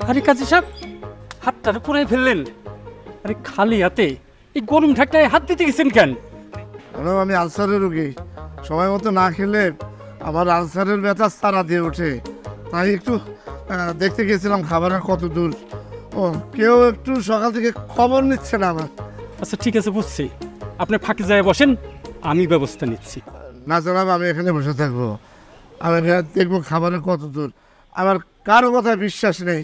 আরে কাজী সাহেব, হাতটারে পুরাই ফেললেন। আরে খালি হাতে এই গরম ঢাকনায় হাত দিতে গেছেন কেন? আমি আলসারের রোগী, সময় মতো না খেলে আমার আলসারের ব্যথা সারা দিয়ে ওঠে, তাই একটু দেখতে গেছিলাম খাবারের কত দূর। ও কেউ একটু সকাল থেকে খবর নিচ্ছে না আমার। আচ্ছা ঠিক আছে, বুঝছি। আপনি ফাঁকে যায় বসেন, আমি ব্যবস্থা নিচ্ছি। না জনাব, আমি এখানে বসে থাকবো, আমি দেখবো খাবারের কত দূর। আমার কারো কথা বিশ্বাস নেই।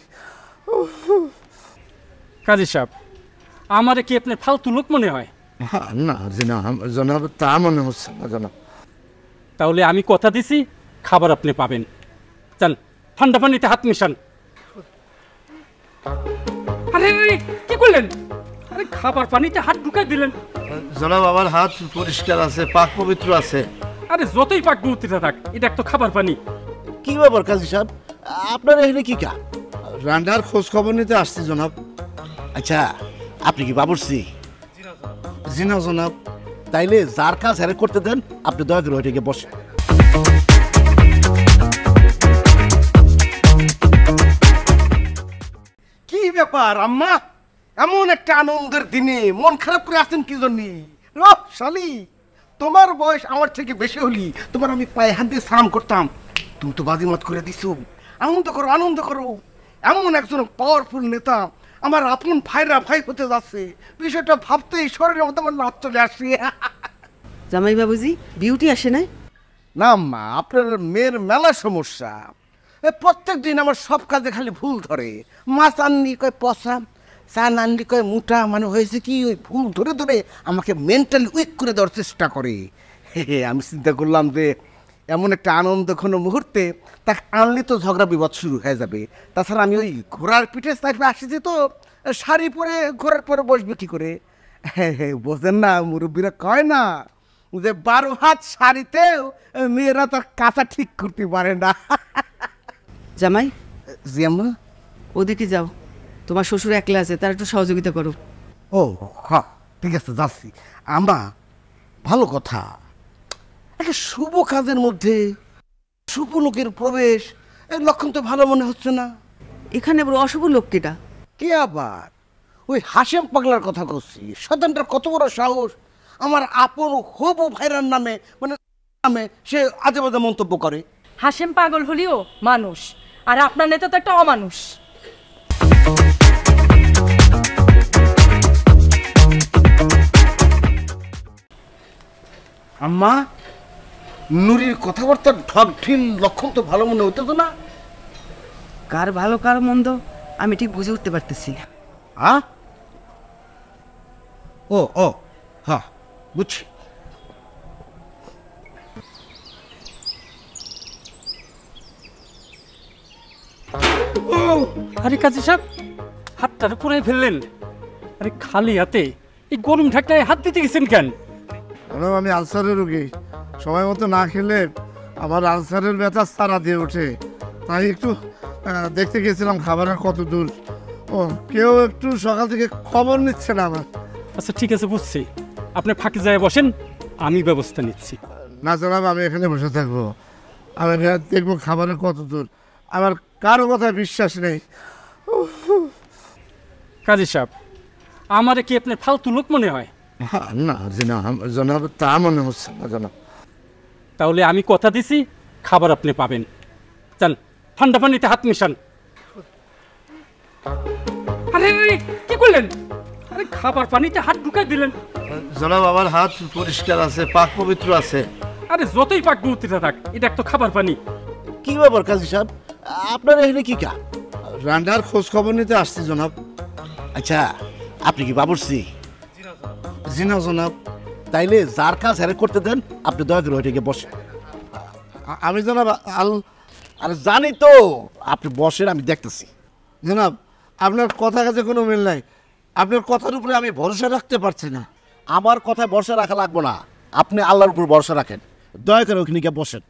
কাজী সাহেব, আমারে কি আপনার ফালতু লোক মনে হয়? না জনাব, তা মনে হচ্ছে না জনাব। তাহলে আমি কথা দিছি, খাবার আপনি পাবেন। চান ঠান্ডা পানিতে হাত মিশান। আরে কি করলেন? আরে খাবার পানিতে হাত ঢুকাই দিলেন। জনাব, আমার হাত পরিষ্কার আছে, পাক পবিত্র আছে। আরে যতই পাক পবিত্র থাক, এটা তো খাবার পানি। কি ব্যাপার কাজী সাহেব, আপনার এখানে কি কাজ? রান্নার খোঁজ খবর নিতে আসছি জনাব। আচ্ছা, আপনি কি বাবুর্চি? জি না জনাব। তাইলে যার কাজ হ্যারে করতে দেন, আপনি দয়া করে ওইটাকে বসে। কি ব্যাপার আম্মা, এমন একটা আনন্দের দিনে মন খারাপ করে আসছেন কি জন্য? শালি, তোমার বয়স আমার থেকে বেশি হলি তোমার আমি পায়ে হাত দিয়ে সালাম করতাম, তুমি তো বাজিমাত করে দিছো। আনন্দ করো, আনন্দ করো। এমন একজন পাওয়ারফুল নেতা আমার আপন ভাইরা ভাই হতে যাচ্ছে, বিষয়টা ভাবতেই শরীরের মধ্যে আমার নাচ চলে আসছে। জামাই বাবুজি, বিউটি আসে নাই? না আম্মা, আপনার মেয়ের মেলা সমস্যা। প্রত্যেক দিন আমার সব কাজে খালি ভুল ধরে। মাছ আনলি কয় পচা, চা আনলি কয় মোটা। মানে হয়েছে কি, ওই ভুল ধরে ধরে আমাকে মেন্টালি উইক করে দেওয়ার চেষ্টা করে। আমি চিন্তা করলাম যে এমন একটা আনন্দঘন মুহূর্তে তাকে আনলে তো ঝগড়া বিবাদ শুরু হয়ে যাবে। তাছাড়া আমি ওই ঘোড়ার পিঠে সাইডে আসিছি, তো শাড়ি পরে ঘোড়ার পরে বসবে কি করে? বোঝেন না, মুরব্বীরা কয় না যে 12 হাত শাড়িতেও মেয়েরা তো কাঁচা ঠিক করতে পারে না। জামাই, জি আম্মা। ওদিকে যাও, তোমার শ্বশুর একলা আছে, তার একটু সহযোগিতা করো। ও হ্যাঁ, ঠিক আছে, যাচ্ছি। আম্মা, ভালো কথা, একটা শুভ কাজের মধ্যে শুভ লোকের প্রবেশ, এর লক্ষণ তো ভালো মনে হচ্ছে না। এখানে বড় অশুভ লোক কেটা? কে আবার? ওই হাসেম পাগলার কথা করছি। শয়তানটার কত বড় সাহস, আমার আপন হবু ভাইরার নামে নামে সে আজে বাজে মন্তব্য করে। হাসেম পাগল হলিও মানুষ, আর আপনার নেতা তো একটা অমানুষ। আম্মা, নুরির কথাবার্তার ঢক ঢিল লক্ষণ তো ভালো মনে হতো না। কার ভালো কার মন্দ আমি ঠিক বুঝে উঠতে পারতেছি না। ও হ্যাঁ, বুঝছি। আরে কাজী সাহেব, হাতটারে পুরাই ফেললেন। আরে খালি হাতে এই গরম ঢাকনায় হাত দিতে গেছেন কেন? আমি আলসারের রোগী, সময় মতো না খেলে আমার আলসারের ব্যথা সারা দিয়ে ওঠে, তাই একটু দেখতে গেছিলাম খাবারের কত দূর। ও কেউ একটু সকাল থেকে খবর নিচ্ছে না আমার। আচ্ছা ঠিক আছে, বুঝছি। আপনি ফাঁকে যায় বসেন, আমি ব্যবস্থা নিচ্ছি। না জনাব, আমি এখানে বসে থাকবো, আমি দেখবো খাবারের কত দূর। আমার কারো কথা বিশ্বাস নেই। কাজী সাহেব, আমারে কি আপনার ফালতু লোক মনে হয়? না জনাব, তা মনে হচ্ছে না জনাব। তাহলে আমি কথা দিছি, খাবার আপনি পাবেন। চান ঠান্ডা পানিতে হাত মিশান। আরে কি করলেন? আরে খাবার পানিতে হাত ঢুকাই দিলেন। জনাব, আমার হাত পরিষ্কার আছে, পাক পবিত্র আছে। আরে যতই পাক পবিত্র থাক, এটা তো খাবার পানি। কি ব্যাপার কাজী সাহেব, আপনার এখানে কি কাজ? রান্নার খোঁজ খবর নিতে আসছি জনাব। আচ্ছা, আপনি কি বাবুর্চি? জি না জনাব। তাইলে যার কাজ হ্যারে করতে দেন, আপনি দয়া করে ওইটাকে বসে। আমি জনাব আরে জানি তো, আপনি বসেন, আমি দেখতেছি। জনাব, আপনার কথা কাছে কোনো মিল নাই, আপনার কথার উপরে আমি ভরসা রাখতে পারছি না। আমার কথায় ভরসা রাখা লাগবো না, আপনি আল্লাহর উপর ভরসা রাখেন। দয়া করে ওখানে গিয়ে বসেন।